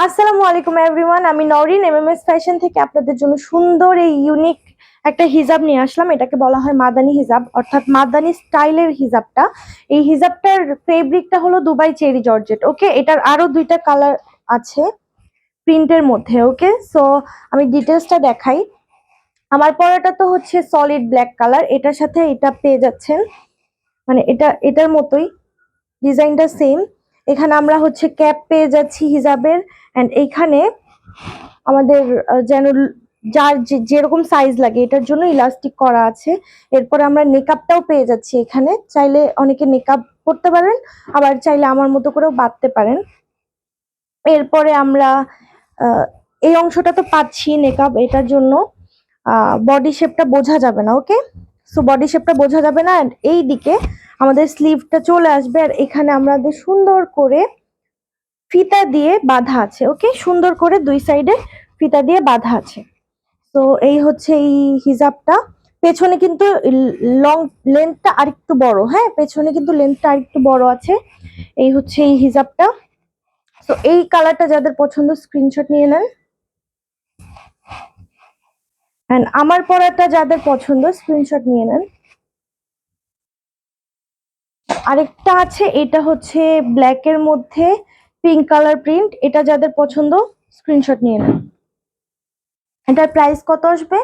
আসসালামু আলাইকুম এভরিওয়ান, আমি নরিন এমএমএস ফ্যাশন থেকে আপনাদের জন্য সুন্দর এই ইউনিক একটা হিজাব নিয়ে আসলাম। এটাকে বলা হয় মাদানি হিজাব, অর্থাৎ মাদানি স্টাইলের হিজাবটা। এই হিজাবটার ফেব্রিকটা হলো দুবাই চেরি জর্জেট। ওকে, এটার আরো দুইটা কালার আছে প্রিন্টের মধ্যে। ওকে, সো আমি ডিটেলসটা দেখাই। আমার পরাটা তো হচ্ছে সলিড ব্ল্যাক কালার, এটার সাথে এটা পেয়ে যাচ্ছেন, মানে এটার মতোই ডিজাইনটা সেম। এখানে আমরা হচ্ছে ক্যাপ পেয়ে যাচ্ছি হিজাবের, এন্ড এইখানে আমাদের যেন যার যেরকম সাইজ লাগে এটার জন্য ইলাস্টিক করা আছে। এরপরে আমরা নেকআপটাও পেয়ে যাচ্ছি এখানে, চাইলে অনেকে নেকআপ করতে পারেন, আবার চাইলে আমার মতো করেও বাঁধতে পারেন। এরপরে আমরা এই অংশটা তো পাচ্ছি নেকআপ, এটার জন্য বডি শেপটা বোঝা যাবে না। ওকে, সো বডি শেপটা বোঝা যাবে না। এন্ড এই দিকে আমাদের স্লিভটা চলে আসবে, আর এখানে আমাদের সুন্দর করে ফিতা দিয়ে বাঁধা আছে। ওকে, সুন্দর করে দুই সাইডে ফিতা দিয়ে বাঁধা আছে। তো এই হচ্ছে এই হিজাবটা। পেছনে কিন্তু লং লেন্থটা আরেকটু বড়, হ্যাঁ পেছনে কিন্তু লেন্থটা আরেকটু বড় আছে। এই হচ্ছে এই হিজাবটা। তো এই কালারটা যাদের পছন্দ স্ক্রিনশট নিয়ে নেন, এন্ড আমার পরাটা যাদের পছন্দ স্ক্রিনশট নিয়ে নেন। আরেকটা আছে, এটা হচ্ছে ব্ল্যাক এর মধ্যে পিঙ্ক কালার প্রিন্ট, এটা যাদের পছন্দ স্ক্রিনশট নিয়ে নেন। এটার প্রাইস কত আসবে?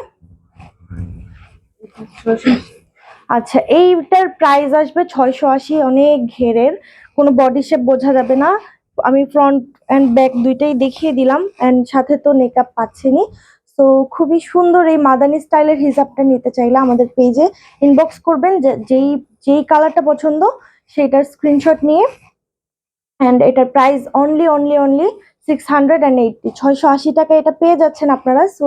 আচ্ছা, এইটার প্রাইস আসবে 680। অনেক ঘেরের, কোনো বডি শেপ বোঝা যাবে না। আমি ফ্রন্ট অ্যান্ড ব্যাক দুইটাই দেখিয়ে দিলাম, অ্যান্ড সাথে তো মেকআপ পাচ্ছেনি। তো খুবই সুন্দর এই মাদানি স্টাইলের হিজাবটা নিতে চাইলে আমাদের পেজে ইনবক্স করবেন, যেই যেই কালারটা পছন্দ সেটার স্ক্রিনশট নিয়ে। অ্যান্ড এটার প্রাইস অনলি 680, 680 টাকা এটা পেয়ে যাচ্ছেন আপনারা। সো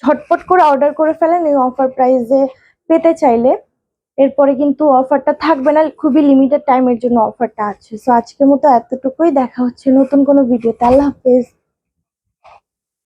ঝটপট করে অর্ডার করে ফেলেন এই অফার প্রাইসে পেতে চাইলে। এরপরে কিন্তু অফারটা থাকবে না, খুবই লিমিটেড টাইমের জন্য অফারটা আছে। সো আজকের মতো এতটুকুই, দেখা হচ্ছে নতুন কোনো ভিডিওতে। আল্লাহ হাফেজ।